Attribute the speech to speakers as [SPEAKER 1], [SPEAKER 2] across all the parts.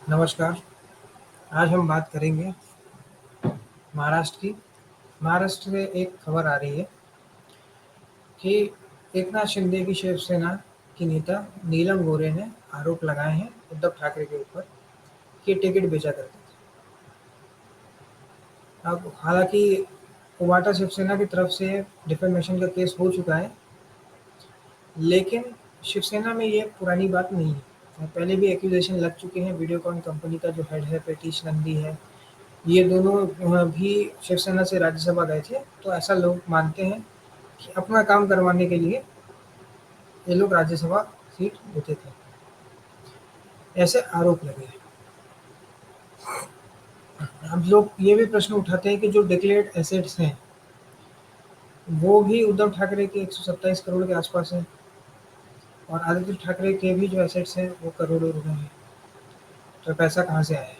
[SPEAKER 1] नमस्कार। आज हम बात करेंगे महाराष्ट्र की। महाराष्ट्र से एक खबर आ रही है कि एकनाथ शिंदे की शिवसेना की नेता नीलम गोरे ने आरोप लगाए हैं उद्धव ठाकरे के ऊपर कि टिकट बेचा करते थे। अब हालांकि उवाटा शिवसेना की तरफ से डिफेमेशन का केस हो चुका है, लेकिन शिवसेना में ये पुरानी बात नहीं है। पहले भी एक्यूजेशन लग चुके हैं। वीडियोकॉन कंपनी का जो हेड है प्रतीश नंदी है, ये दोनों भी शिवसेना से राज्यसभा गए थे। तो ऐसा लोग मानते हैं कि अपना काम करवाने के लिए ये लोग राज्यसभा सीट देते थे। ऐसे आरोप लगे हैं। अब लोग ये भी प्रश्न उठाते हैं कि जो डिक्लेयर्ड एसेट्स हैं वो भी उद्धव ठाकरे के 127 करोड़ के आसपास हैं, और आदित्य ठाकरे के भी जो एसेट्स हैं वो करोड़ों रुपए हैं। तो पैसा कहाँ से आया है?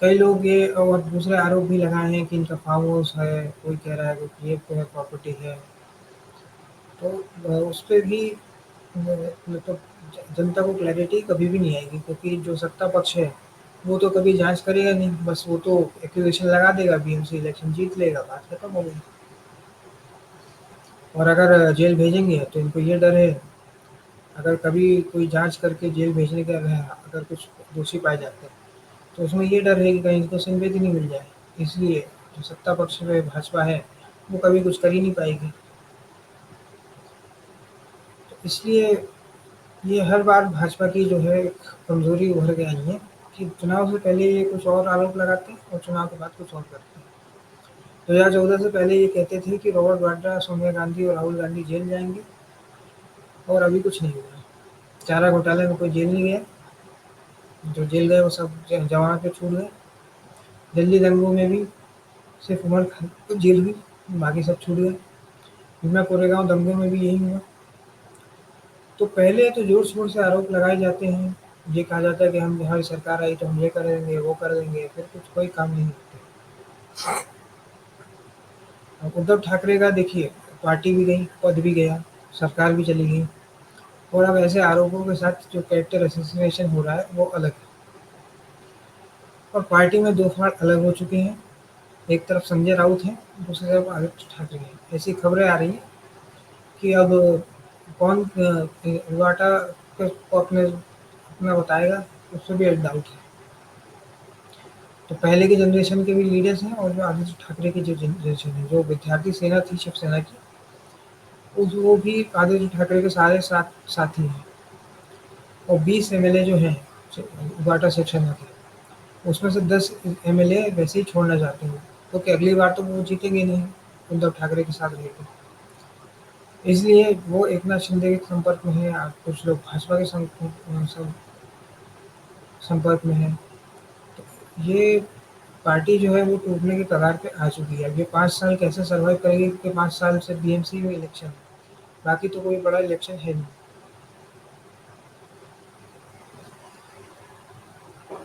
[SPEAKER 1] कई लोग ये और दूसरे आरोप भी लगाए हैं कि इनका फार्म हाउस है, कोई कह रहा है कि ये प्रॉपर्टी है। तो उस पे भी मतलब जनता को क्लैरिटी कभी भी नहीं आएगी, क्योंकि जो सत्ता पक्ष है वो तो कभी जांच करेगा नहीं। बस वो तो एक्यूजेशन लगा देगा, बीएमसी इलेक्शन जीत लेगा, बात खत्म हो गई। और अगर जेल भेजेंगे तो इनको ये डर है, अगर कभी कोई जांच करके जेल भेजने का अगर कुछ दोषी पाए जाते हैं तो उसमें ये डर है कि कहीं इनको संवेदी नहीं मिल जाए। इसलिए जो सत्ता पक्ष में भाजपा है वो कभी कुछ कर ही नहीं पाएगी। तो इसलिए ये हर बार भाजपा की जो है एक कमजोरी उभर के आई है कि चुनाव से पहले ये कुछ और आरोप लगाते हैं और चुनाव के बाद कुछ और करते हैं। 2014 से पहले ये कहते थे कि रॉबर्ट वाड्रा, सोनिया गांधी और राहुल गांधी जेल जाएंगे, और अभी कुछ नहीं हुआ। चारा घोटाले में कोई जेल नहीं गया। जो जेल गए वो सब जमानत पे छूट गए। दिल्ली दंगों में भी सिर्फ उमर खान को जेल हुई, बाकी सब छूट गए। भीमा कोरेगांव दंगों में भी यही हुआ। तो पहले तो जोर शोर से आरोप लगाए जाते हैं। ये कहा जाता है कि हम हमारी सरकार आई तो हम ये कर देंगे, वो कर देंगे, फिर कुछ कोई काम नहीं होते। अब उद्धव ठाकरे का देखिए, पार्टी भी गई, पद भी गया, सरकार भी चली गई, और अब ऐसे आरोपों के साथ जो कैरेक्टर असोसिएशन हो रहा है वो अलग है। और पार्टी में दो फाड़ अलग हो चुके हैं। एक तरफ संजय राउत है, दूसरी तरफ आदित्य ठाकरे हैं। ऐसी खबरें आ रही हैं कि अब कौन इवाटा को अपने अपना बताएगा, उससे भी एक डाउट है। तो पहले की जनरेशन के भी लीडर्स हैं, और जो आदित्य ठाकरे की जो जनरेशन है, जो विद्यार्थी सेना थी शिवसेना की, वो भी आदित्य ठाकरे के सारे साथी हैं। और 20 एमएलए जो हैं इवाटा शिवसेना के, उसमें से 10 एमएलए वैसे ही छोड़ना चाहते हैं, क्योंकि अगली बार तो वो जीतेंगे नहीं उद्धव ठाकरे के साथ रहकर। इसलिए वो एकनाथ शिंदे के संपर्क में है, कुछ लोग भाजपा के संपर्क में है। तो ये पार्टी जो है वो टूटने के कगार पे आ चुकी है। अब ये 5 साल कैसे सर्वाइव करेगी, क्योंकि 5 साल से बीएमसी में इलेक्शन है, बाकी तो कोई बड़ा इलेक्शन है नहीं।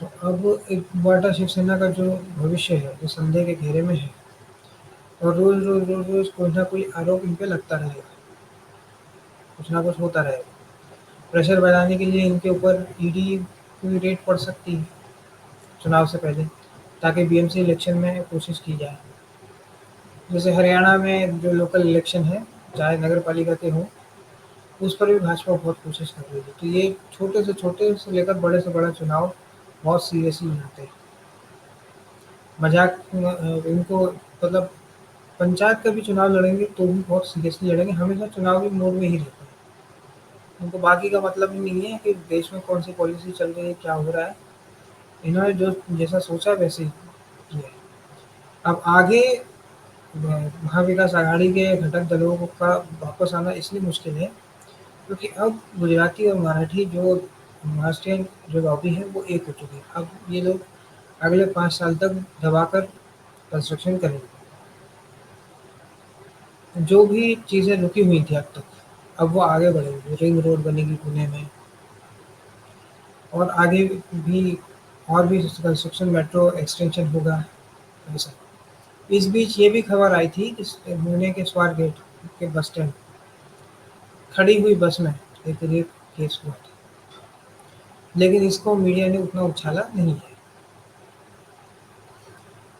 [SPEAKER 1] तो अब एक वाटा शिवसेना का जो भविष्य है वो संदेह के घेरे में है, और रोज रोज रोज रोज कोई ना कोई आरोप इन पे लगता रहेगा, कुछ ना कुछ होता रहेगा। प्रेशर बनाने के लिए इनके ऊपर ईडी की रेड पड़ सकती है चुनाव से पहले, ताकि बीएमसी इलेक्शन में कोशिश की जाए। जैसे हरियाणा में जो लोकल इलेक्शन है, चाहे नगर पालिका के हों, उस पर भी भाजपा बहुत कोशिश कर रही है। तो ये छोटे से लेकर बड़े से बड़ा चुनाव बहुत सीरियसली लेते हैं। मजाक इनको मतलब पंचायत का भी चुनाव लड़ेंगे तो भी बहुत सीरियसली लड़ेंगे, हमेशा चुनावी मोड में ही रहते हैं। उनको बाकी का मतलब ही नहीं है कि देश में कौन सी पॉलिसी चल रही है, क्या हो रहा है। इन्होंने जो जैसा सोचा वैसे ही किया है। अब आगे महाविकास आघाड़ी के घटक दलों का वापस आना इसलिए मुश्किल है, क्योंकि अब गुजराती और मराठी जो महाराष्ट्रियन जो लॉबी है वो एक हो चुकी है। अब ये लोग अगले 5 साल तक दबाकर कंस्ट्रक्शन करेंगे। जो भी चीज़ें रुकी हुई थी अब तक, अब वो आगे बढ़ेंगी। रिंग रोड बनेगी पुणे में, और आगे भी और भी कंस्ट्रक्शन, मेट्रो एक्सटेंशन होगा, ऐसा। इस बीच ये भी खबर आई थी कि पुणे के स्वार गेट के बस स्टैंड, खड़ी हुई बस में एक रेप केस हुआ था। लेकिन इसको मीडिया ने उतना उछाला नहीं है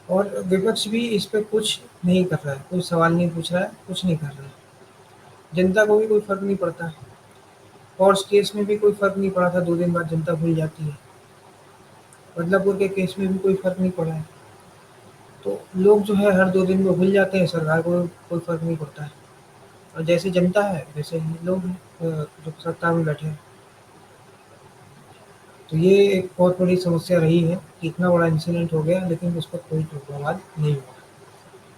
[SPEAKER 1] और विपक्ष भी इस पे कुछ नहीं कर रहा है, कोई सवाल नहीं पूछ रहा है, कुछ नहीं कर रहा है। जनता को भी कोई फ़र्क नहीं पड़ता है। पॉर्श केस में भी कोई फ़र्क नहीं पड़ा था, 2 दिन बाद जनता भूल जाती है। बदलापुर के केस में भी कोई फ़र्क नहीं पड़ा है। तो लोग जो है हर 2 दिन में भूल जाते हैं, सरकार को कोई फ़र्क नहीं पड़ता है। और जैसे जनता है, वैसे ही लोग हैं जो सत्ता में बैठे हैं। तो ये एक बहुत बड़ी समस्या रही है कि इतना बड़ा इंसिडेंट हो गया, लेकिन उस पर कोई ठोस बवाल नहीं हुआ।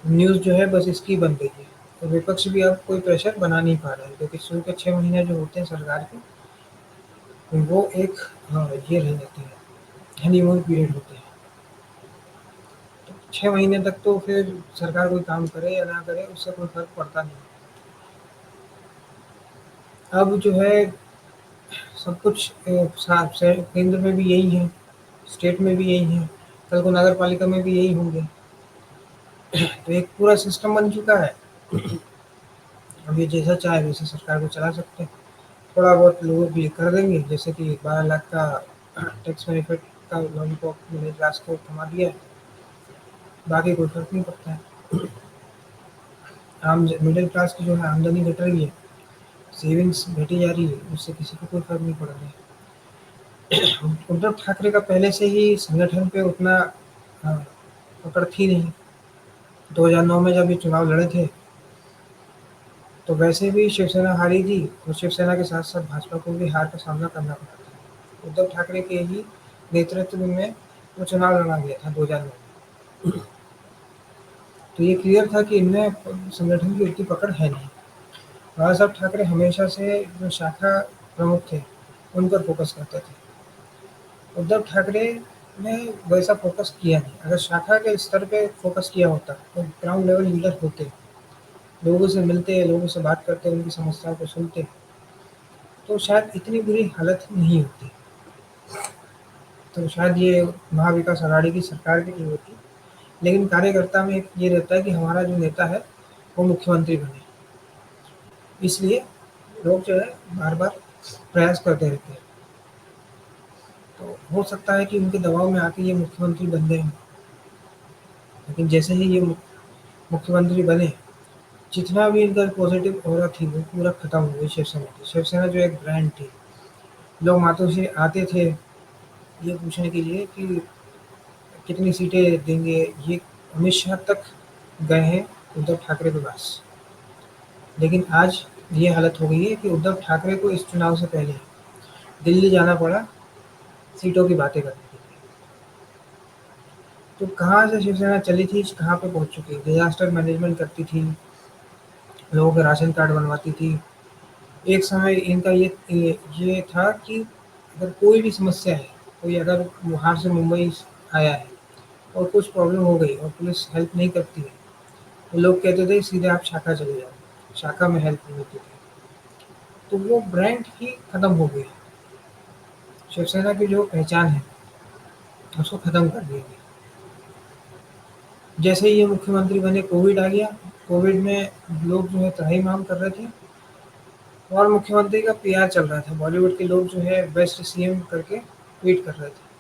[SPEAKER 1] न्यूज़ जो है बस इसकी बन गई है। और विपक्ष भी अब कोई प्रेशर बना नहीं पा रहा है, क्योंकि शुरू के 6 महीने जो होते हैं सरकार के, वो एक ये रह जाते हैं, हनीमून पीरियड होते हैं। तो 6 महीने तक तो फिर सरकार कोई काम करे या ना करे, उससे कोई फ़र्क पड़ता नहीं। अब जो है सब कुछ साफ से केंद्र में भी यही है, स्टेट में भी यही है, कल को नगर पालिका में भी यही होंगे। तो एक पूरा सिस्टम बन चुका है। अब ये जैसा चाहे वैसे सरकार को चला सकते हैं। थोड़ा बहुत लोगों के लिए कर देंगे, जैसे कि 12 लाख का टैक्स बेनिफिट का लॉलीपॉप मिडिल क्लास को थमा दिया है, बाकी कोई फ़र्क नहीं पड़ता है। आम मिडिल क्लास की जो है आमदनी घट रही है, सेविंग्स घटी जा रही है, उससे किसी को कोई फ़र्क नहीं पड़ रहा है। उद्धव ठाकरे का पहले से ही संगठन पे उतना अ, पकड़ थी नहीं। 2009 में जब ये चुनाव लड़े थे, तो वैसे भी शिवसेना हारी थी और शिवसेना के साथ-साथ भाजपा को भी हार का सामना करना पड़ा था। उद्धव ठाकरे के ही नेतृत्व में वो चुनाव लड़ा गया था 2009 में। तो ये क्लियर था कि इनमें संगठन की उतनी पकड़ है नहीं। बाला साहब ठाकरे हमेशा से जो शाखा प्रमुख थे, उन पर फ़ोकस करते थे। उद्धव ठाकरे ने वैसा फ़ोकस किया नहीं। अगर शाखा के स्तर पे फ़ोकस किया होता, तो ग्राउंड लेवल लीडर होते, लोगों से मिलते, लोगों से बात करते, उनकी समस्याओं को सुनते, तो शायद इतनी बुरी हालत नहीं होती। तो शायद ये महाविकास अघाड़ी की सरकार भी नहीं होती। लेकिन कार्यकर्ता में एक ये रहता है कि हमारा जो नेता है, वो मुख्यमंत्री बने। इसलिए लोग जो है बार-बार प्रयास करते रहते हैं। तो हो सकता है कि उनके दबाव में आके ये मुख्यमंत्री बन गए हों। लेकिन जैसे ही ये मुख्यमंत्री बने, जितना भी इनका पॉज़िटिव ऑरा थी, वो पूरा खत्म हो गई शिवसेना की। शिवसेना जो एक ब्रांड थी, लोग मातों से आते थे ये पूछने के लिए कि कितनी सीटें देंगे, ये अमित शाह तक गए हैं उद्धव ठाकरे के पास। लेकिन आज ये हालत हो गई है कि उद्धव ठाकरे को इस चुनाव से पहले दिल्ली जाना पड़ा सीटों की बातें करने के लिए। तो कहाँ से शिवसेना चली थी, कहाँ पे पहुँच चुकी है। डिज़ास्टर मैनेजमेंट करती थी, लोगों के राशन कार्ड बनवाती थी। एक समय इनका ये था कि अगर कोई भी समस्या है, कोई अगर बाहर से मुंबई आया है और कुछ प्रॉब्लम हो गई और पुलिस हेल्प नहीं करती है, तो लोग कहते थे सीधे आप शाखा चले जाओ, शाखा में हेल्प मिलती थी। तो वो ब्रांड ही खत्म हो गई। शिवसेना की जो पहचान है, उसको खत्म कर दिया गया। जैसे ही ये मुख्यमंत्री बने, कोविड आ गया। कोविड में लोग जो है त्राहिमाम कर रहे थे और मुख्यमंत्री का पीआर चल रहा था। बॉलीवुड के लोग जो है बेस्ट सीएम करके ट्वीट कर रहे थे।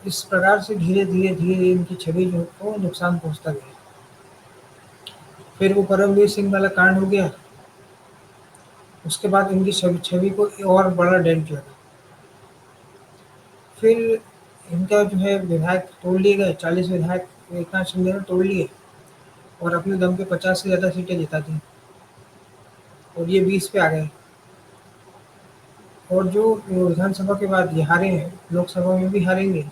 [SPEAKER 1] इस प्रकार से धीरे-धीरे इनकी छवि जो को नुकसान पहुँचता गया। फिर वो परमवीर सिंह वाला कांड हो गया, उसके बाद इनकी छवि को और बड़ा डेंट लगा। फिर इनका जो है विधायक तोड़ लिए गए, 40 विधायक एकनाथ शिंदे ने तोड़ लिए और अपने दम पे 50 से ज़्यादा सीटें जिता दी और ये 20 पे आ गए। और जो विधानसभा के बाद ये हारे हैं, लोकसभा में भी हारेंगे।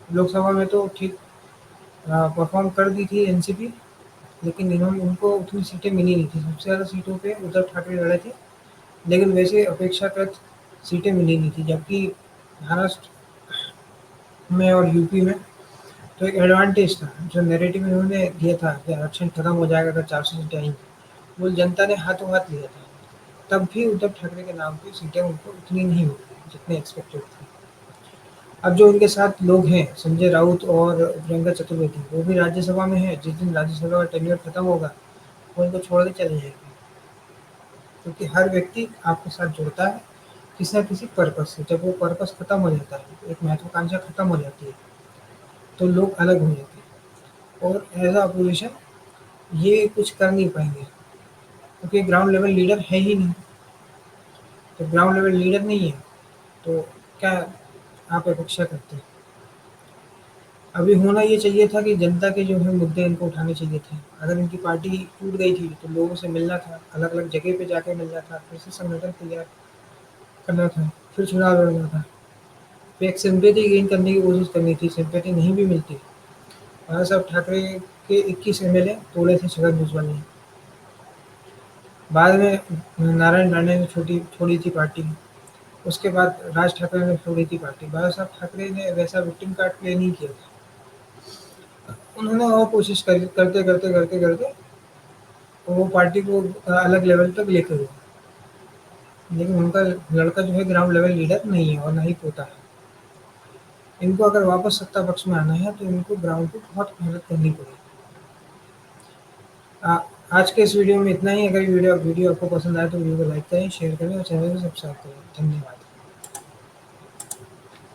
[SPEAKER 1] लोकसभा में तो ठीक परफ़ॉर्म कर दी थी एनसीपी, लेकिन इन्होंने उनको उतनी सीटें मिली नहीं थी। सबसे ज़्यादा सीटों पे उद्धव ठाकरे लड़े थे, लेकिन वैसे अपेक्षाकृत सीटें मिली नहीं थी। जबकि महाराष्ट्र में और यूपी में तो एक एडवांटेज था, जो नैरेटिव इन्होंने दिया था कि आरक्षण खत्म हो जाएगा अगर 400 सीटें आएँगी, वो जनता ने हाथों-हाथ लिया था। तब भी उद्धव ठाकरे के नाम पे सीटें उनको उतनी नहीं मिली, जितनी एक्सपेक्टेड थी। अब जो उनके साथ लोग हैं, संजय राउत और प्रियंका चतुर्वेदी, वो भी राज्यसभा में हैं। जिस दिन राज्यसभा का टेन्योर खत्म होगा, वो इनको छोड़ के चले जाएँगे। क्योंकि हर व्यक्ति आपके साथ जुड़ता है, किसी न किसी पर्पस से। जब वो पर्पस खत्म हो जाता है, एक महत्वाकांक्षा खत्म हो जाती है, तो लोग अलग हो जाते हैं और एज़ अ अपोज़िशन ये कुछ कर नहीं पाएँगे, क्योंकि ग्राउंड लेवल लीडर है ही नहीं। तो ग्राउंड लेवल लीडर नहीं है, तो क्या आप अपेक्षा करते हैं? अभी होना ये चाहिए था कि जनता के जो है मुद्दे इनको उठाने चाहिए थे। अगर इनकी पार्टी टूट गई थी, तो लोगों से मिलना था, अलग-अलग जगह पे जाके मिलना था, फिर से संगठन तैयार करना था, फिर चुनाव लड़ना था। फिर एक सिम्पैथी गेन करने की कोशिश करनी थी, सिम्पैथी नहीं भी मिलती। बाला साहब ठाकरे के 21 एमएलए तोड़े थे छगन भुजबल ने। बाद में नारायण राणे ने छोड़ी थी पार्टी। उसके बाद राज ठाकरे ने छोड़ी थी पार्टी। बाला साहब ठाकरे ने वैसा विक्टिम कार्ड प्ले नहीं किया था। उन्होंने और कोशिश करी, करते वो पार्टी को अलग लेवल तक लेके गए। लेकिन उनका लड़का जो है ग्राउंड लेवल लीडर नहीं है और ना ही पोता है। इनको अगर वापस सत्ता पक्ष में आना है, तो इनको ग्राउंड पे बहुत मेहनत करनी पड़ेगी। आ, आज के इस वीडियो में इतना ही। अगर वीडियो वीडियो आपको पसंद आए तो वीडियो को लाइक करें, शेयर करें और चैनल को सब्सक्राइब करें। धन्यवाद।